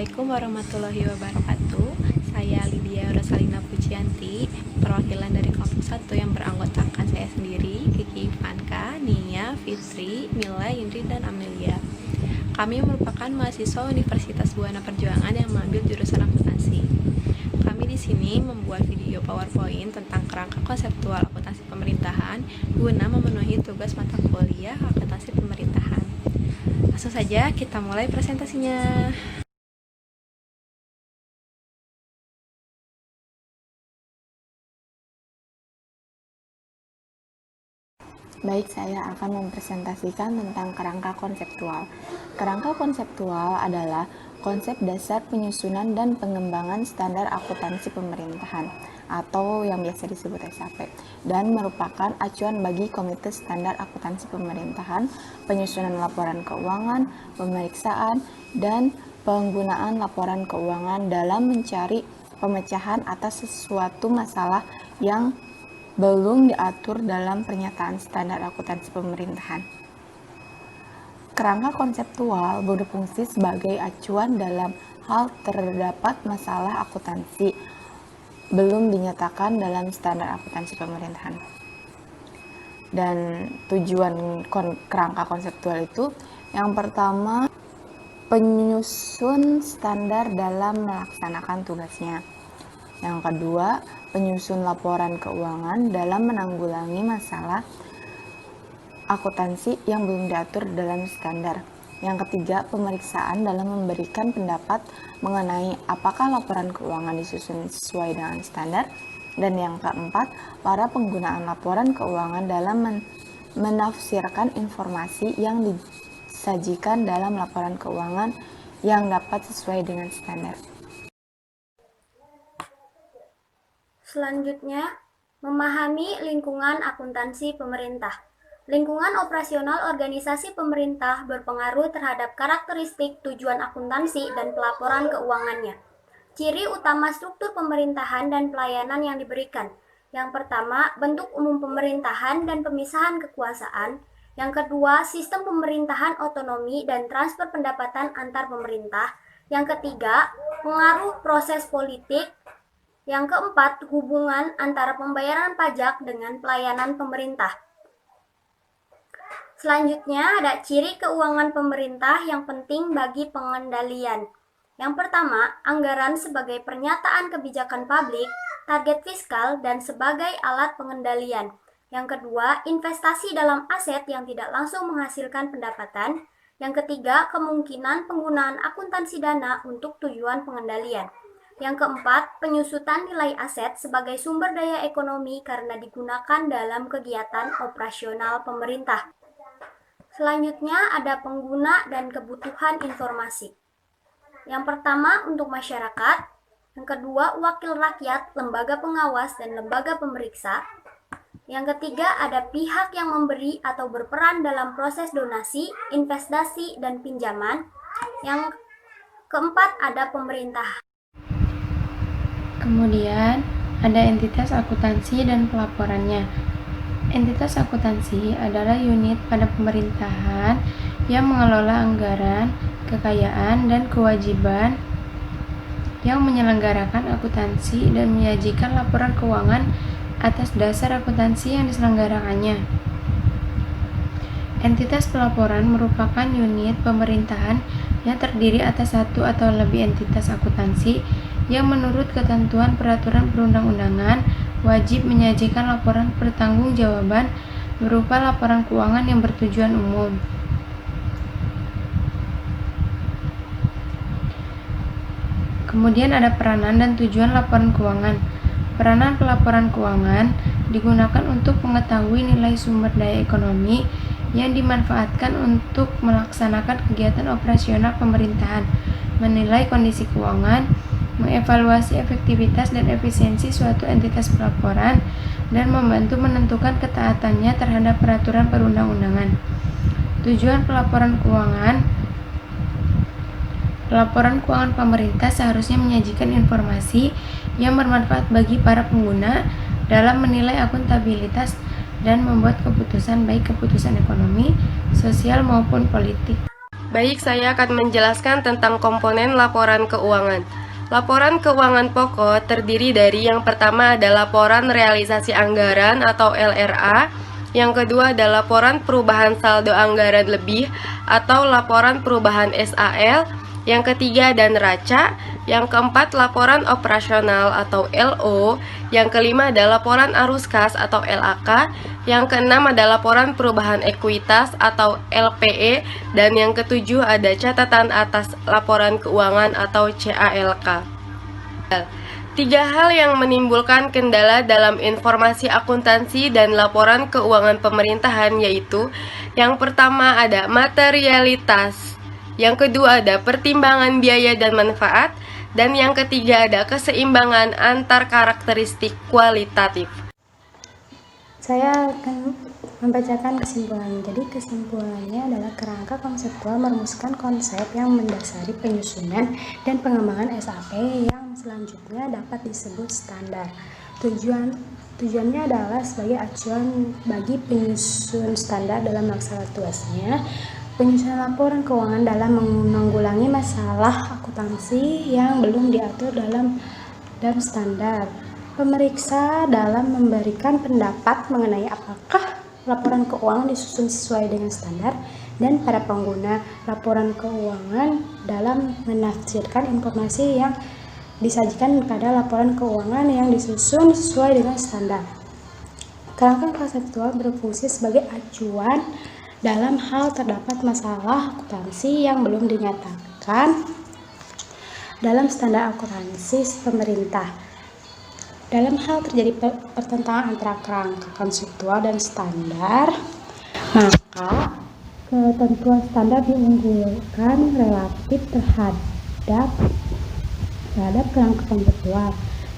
Assalamualaikum warahmatullahi wabarakatuh. Saya Lydia Rosalina Pujianti, perwakilan dari kelompok 1 yang beranggotakan saya sendiri, Kiki Ivanka, Nia, Fitri, Mila, Indri, dan Amelia. Kami merupakan mahasiswa Universitas Buana Perjuangan yang mengambil jurusan akuntansi. Kami di sini membuat video PowerPoint tentang kerangka konseptual akuntansi pemerintahan guna memenuhi tugas mata kuliah akuntansi pemerintahan. Langsung saja kita mulai presentasinya. Baik, saya akan mempresentasikan tentang kerangka konseptual. Kerangka konseptual adalah konsep dasar penyusunan dan pengembangan standar akuntansi pemerintahan atau yang biasa disebut SAP dan merupakan acuan bagi Komite Standar Akuntansi Pemerintahan, penyusunan laporan keuangan, pemeriksaan, dan penggunaan laporan keuangan dalam mencari pemecahan atas sesuatu masalah yang belum diatur dalam pernyataan standar akuntansi pemerintahan. Kerangka konseptual berfungsi sebagai acuan dalam hal terdapat masalah akuntansi belum dinyatakan dalam standar akuntansi pemerintahan. Dan tujuan kerangka konseptual itu yang pertama, penyusun standar dalam melaksanakan tugasnya. Yang kedua, penyusun laporan keuangan dalam menanggulangi masalah akuntansi yang belum diatur dalam standar. Yang ketiga, pemeriksaan dalam memberikan pendapat mengenai apakah laporan keuangan disusun sesuai dengan standar. Dan yang keempat, para penggunaan laporan keuangan dalam menafsirkan informasi yang disajikan dalam laporan keuangan yang dapat sesuai dengan standar. Selanjutnya, memahami lingkungan akuntansi pemerintah. Lingkungan operasional organisasi pemerintah berpengaruh terhadap karakteristik tujuan akuntansi dan pelaporan keuangannya. Ciri utama struktur pemerintahan dan pelayanan yang diberikan. Yang pertama, bentuk umum pemerintahan dan pemisahan kekuasaan. Yang kedua, sistem pemerintahan otonomi dan transfer pendapatan antar pemerintah. Yang ketiga, pengaruh proses politik. Yang keempat, hubungan antara pembayaran pajak dengan pelayanan pemerintah. Selanjutnya ada ciri keuangan pemerintah yang penting bagi pengendalian. Yang pertama, anggaran sebagai pernyataan kebijakan publik, target fiskal, dan sebagai alat pengendalian. Yang kedua, investasi dalam aset yang tidak langsung menghasilkan pendapatan. Yang ketiga, kemungkinan penggunaan akuntansi dana untuk tujuan pengendalian. Yang keempat, penyusutan nilai aset sebagai sumber daya ekonomi karena digunakan dalam kegiatan operasional pemerintah. Selanjutnya ada pengguna dan kebutuhan informasi. Yang pertama untuk masyarakat, yang kedua wakil rakyat, lembaga pengawas, dan lembaga pemeriksa. Yang ketiga ada pihak yang memberi atau berperan dalam proses donasi, investasi, dan pinjaman. Yang keempat ada pemerintah. Kemudian, ada entitas akuntansi dan pelaporannya. Entitas akuntansi adalah unit pada pemerintahan yang mengelola anggaran, kekayaan, dan kewajiban yang menyelenggarakan akuntansi dan menyajikan laporan keuangan atas dasar akuntansi yang diselenggarakannya. Entitas pelaporan merupakan unit pemerintahan yang terdiri atas satu atau lebih entitas akuntansi yang menurut ketentuan peraturan perundang-undangan wajib menyajikan laporan pertanggungjawaban berupa laporan keuangan yang bertujuan umum. Kemudian ada peranan dan tujuan laporan keuangan. Peranan pelaporan keuangan digunakan untuk mengetahui nilai sumber daya ekonomi yang dimanfaatkan untuk melaksanakan kegiatan operasional pemerintahan, menilai kondisi keuangan, mengevaluasi efektivitas dan efisiensi suatu entitas pelaporan, dan membantu menentukan ketaatannya terhadap peraturan perundang-undangan. Tujuan pelaporan keuangan pemerintah seharusnya menyajikan informasi yang bermanfaat bagi para pengguna dalam menilai akuntabilitas dan membuat keputusan baik keputusan ekonomi, sosial maupun politik. Baik, saya akan menjelaskan tentang komponen laporan keuangan. Laporan keuangan pokok terdiri dari yang pertama ada laporan realisasi anggaran atau LRA, yang kedua ada laporan perubahan saldo anggaran lebih atau laporan perubahan SAL, yang ketiga ada neraca, yang keempat laporan operasional atau LO, yang kelima ada laporan arus kas atau LAK, yang keenam ada laporan perubahan ekuitas atau LPE, dan yang ketujuh ada catatan atas laporan keuangan atau CALK. Tiga hal yang menimbulkan kendala dalam informasi akuntansi dan laporan keuangan pemerintahan yaitu yang pertama ada materialitas, yang kedua ada pertimbangan biaya dan manfaat, dan yang ketiga ada keseimbangan antar karakteristik kualitatif. Saya akan membacakan kesimpulan. Jadi kesimpulannya adalah kerangka konseptual merumuskan konsep yang mendasari penyusunan dan pengembangan SAP yang selanjutnya dapat disebut standar. Tujuannya adalah sebagai acuan bagi penyusun standar dalam melaksanakan tugasnya, penyusunan laporan keuangan dalam menanggulangi masalah akuntansi yang belum diatur dalam standar. Pemeriksa dalam memberikan pendapat mengenai apakah laporan keuangan disusun sesuai dengan standar, dan para pengguna laporan keuangan dalam menafsirkan informasi yang disajikan pada laporan keuangan yang disusun sesuai dengan standar. Kerangka konseptual berfungsi sebagai acuan dalam hal terdapat masalah akuntansi yang belum dinyatakan dalam standar akuntansi pemerintah. Dalam hal terjadi pertentangan antara kerangka konseptual dan standar, maka ketentuan standar diunggulkan relatif terhadap kerangka konseptual.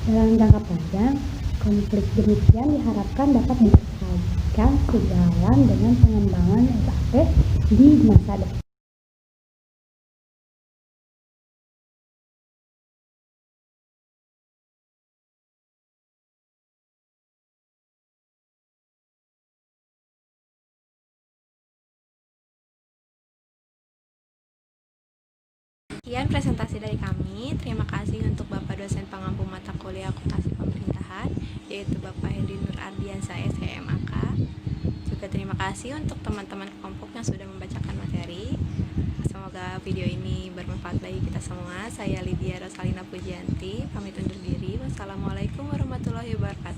Dalam jangka panjang, konflik demikian diharapkan dapat diselesaikan sejalan dengan pengembangan SAP di masa depan. Sekian presentasi dari kami. Terima kasih untuk Bapak dosen pengampu mata kuliah akuntansi pemerintahan, yaitu Bapak Hendy Nur Ardiansa SHMAK. Juga terima kasih untuk teman-teman kelompok yang sudah membacakan materi. Semoga video ini bermanfaat bagi kita semua. Saya Lydia Rosalina Pujianti, pamit undur diri. Wassalamualaikum warahmatullahi wabarakatuh.